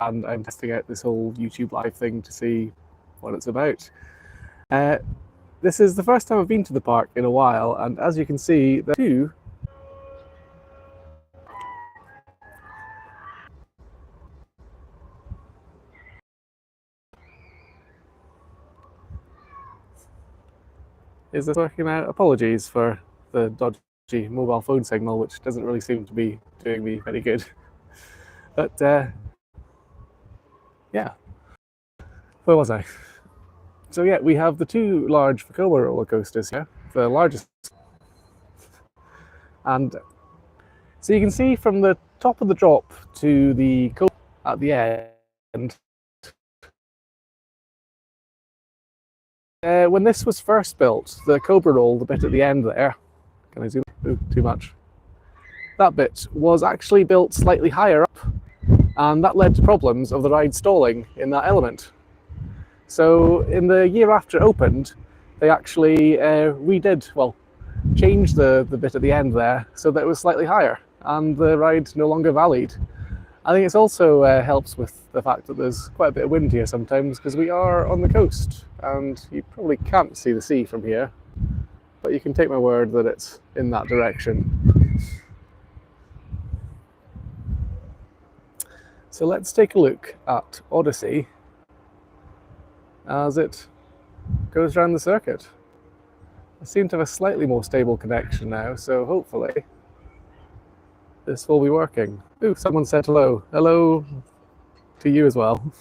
and I'm testing out this whole YouTube live thing to see what it's about. This is the first time I've been to the park in a while, and as you can see, there are two Is this working out? Apologies for the dodgy mobile phone signal, which doesn't really seem to be doing me very good. But yeah, where was I? So yeah, we have the two large Vekoma roller coasters here, the largest. And so you can see from the top of the drop to the coaster at the end, when this was first built, the Cobra Roll, the bit at the end there, can I zoom? Ooh, too much. That bit was actually built slightly higher up, and that led to problems of the ride stalling in that element. So in the year after it opened, they actually changed the bit at the end there so that it was slightly higher, and the ride no longer vallied. I think it also helps with the fact that there's quite a bit of wind here sometimes, because we are on the coast and you probably can't see the sea from here, but you can take my word that it's in that direction. So let's take a look at Odyssey as it goes around the circuit. I seem to have a slightly more stable connection now, so hopefully this will be working. Ooh, someone said hello. Hello to you as well.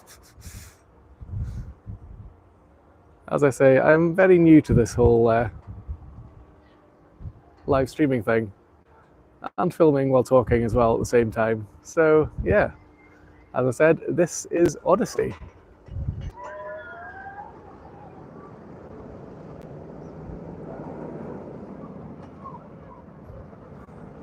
As I say, I'm very new to this whole live streaming thing, and filming while talking as well at the same time. So yeah, as I said, this is Odyssey.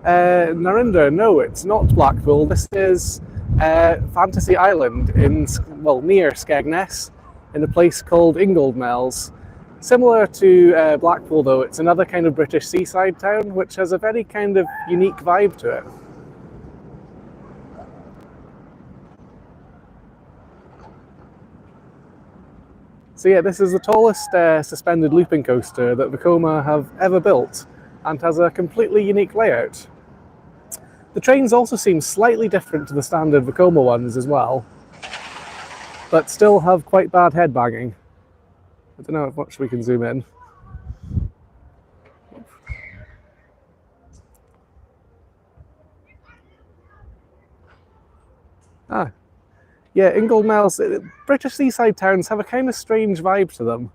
Narendra, no, it's not Blackpool. This is Fantasy Island near Skegness, in a place called Inglemells. Similar to Blackpool, though, it's another kind of British seaside town, which has a very kind of unique vibe to it. So yeah, this is the tallest suspended looping coaster that Vekoma have ever built, and has a completely unique layout. The trains also seem slightly different to the standard Vekoma ones as well, but still have quite bad head banging. I don't know how much we can zoom in. Yeah, Inglemells, British seaside towns have a kind of strange vibe to them.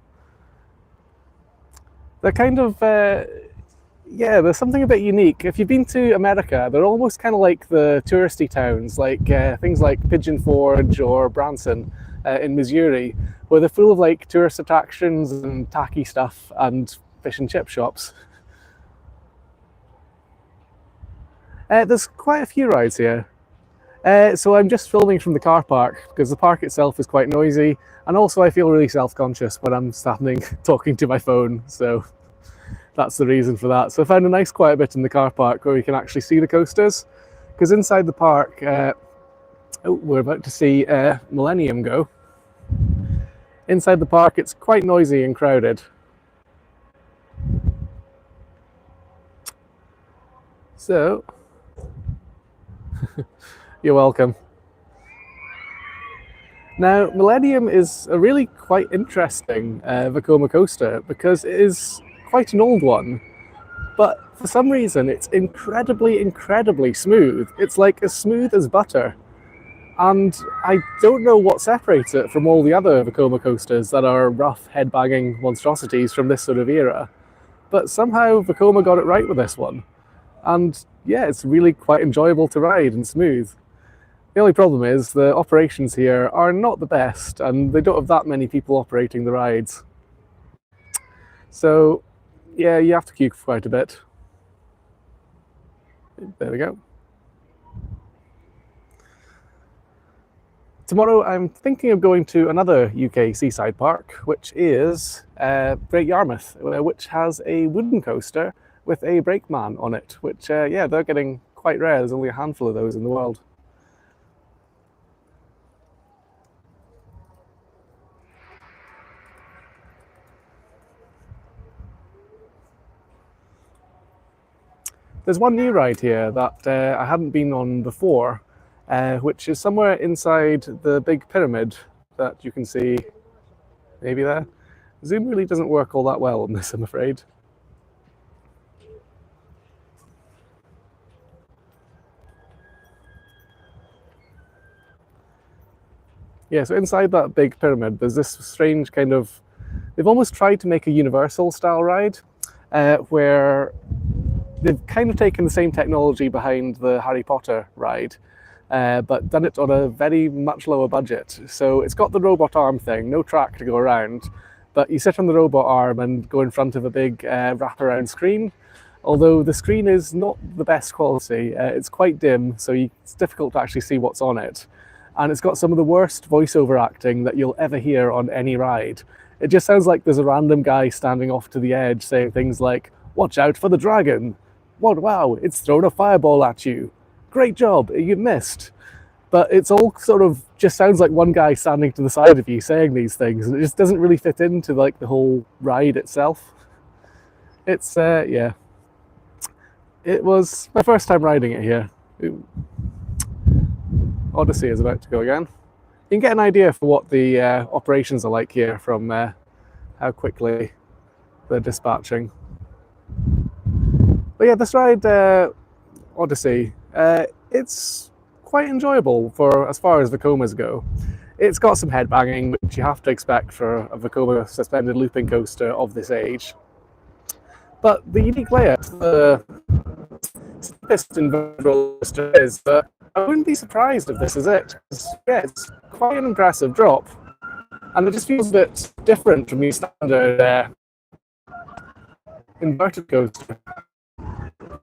They're kind of, there's something a bit unique. If you've been to America, they're almost kind of like the touristy towns, like things like Pigeon Forge or Branson in Missouri, where they're full of like tourist attractions and tacky stuff and fish and chip shops. There's quite a few rides here. So I'm just filming from the car park, because the park itself is quite noisy, and also I feel really self-conscious when I'm standing talking to my phone, so that's the reason for that. So I found a nice quiet bit in the car park where we can actually see the coasters, because inside the park, we're about to see Millennium go. Inside the park it's quite noisy and crowded. So, you're welcome. Now, Millennium is a really quite interesting Vekoma coaster, because it is quite an old one, but for some reason it's incredibly smooth. It's like as smooth as butter, and I don't know what separates it from all the other Vekoma coasters that are rough head-banging monstrosities from this sort of era, but somehow Vekoma got it right with this one, and yeah, it's really quite enjoyable to ride and smooth. The only problem is the operations here are not the best, and they don't have that many people operating the rides. So yeah, you have to queue quite a bit. There we go. Tomorrow I'm thinking of going to another UK seaside park, which is Great Yarmouth, which has a wooden coaster with a brakeman on it, which yeah, they're getting quite rare. There's only a handful of those in the world. There's one new ride here that I hadn't been on before, which is somewhere inside the big pyramid that you can see maybe there. Zoom really doesn't work all that well on this, I'm afraid. Yeah, so inside that big pyramid, there's this strange kind of, they've almost tried to make a Universal style ride, where they've kind of taken the same technology behind the Harry Potter ride, but done it on a very much lower budget. So it's got the robot arm thing, no track to go around, but you sit on the robot arm and go in front of a big wraparound screen. Although the screen is not the best quality, it's quite dim, so it's difficult to actually see what's on it. And it's got some of the worst voiceover acting that you'll ever hear on any ride. It just sounds like there's a random guy standing off to the edge saying things like, "Watch out for the dragon. What, wow, it's thrown a fireball at you. Great job, you missed." But it's all sort of just sounds like one guy standing to the side of you saying these things, and it just doesn't really fit into like the whole ride itself. It's, yeah. It was my first time riding it here. Odyssey is about to go again. You can get an idea for what the operations are like here from how quickly they're dispatching. But yeah, this ride, Odyssey, it's quite enjoyable for as far as Vekomas go. It's got some headbanging, which you have to expect for a Vekoma suspended looping coaster of this age. But the unique layout, the steepest in Rollercoaster is that I wouldn't be surprised if this is it. Yeah, it's quite an impressive drop, and it just feels a bit different from your standard inverted coaster.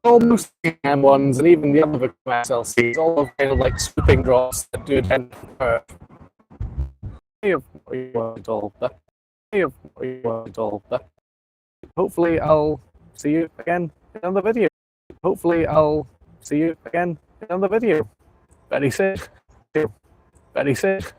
Almost the M1s and even the other SLCs, all have kind of like swooping drops that do a gentle curve. Hopefully I'll see you again in another video. Hopefully I'll see you again in another video. Very safe. Very safe.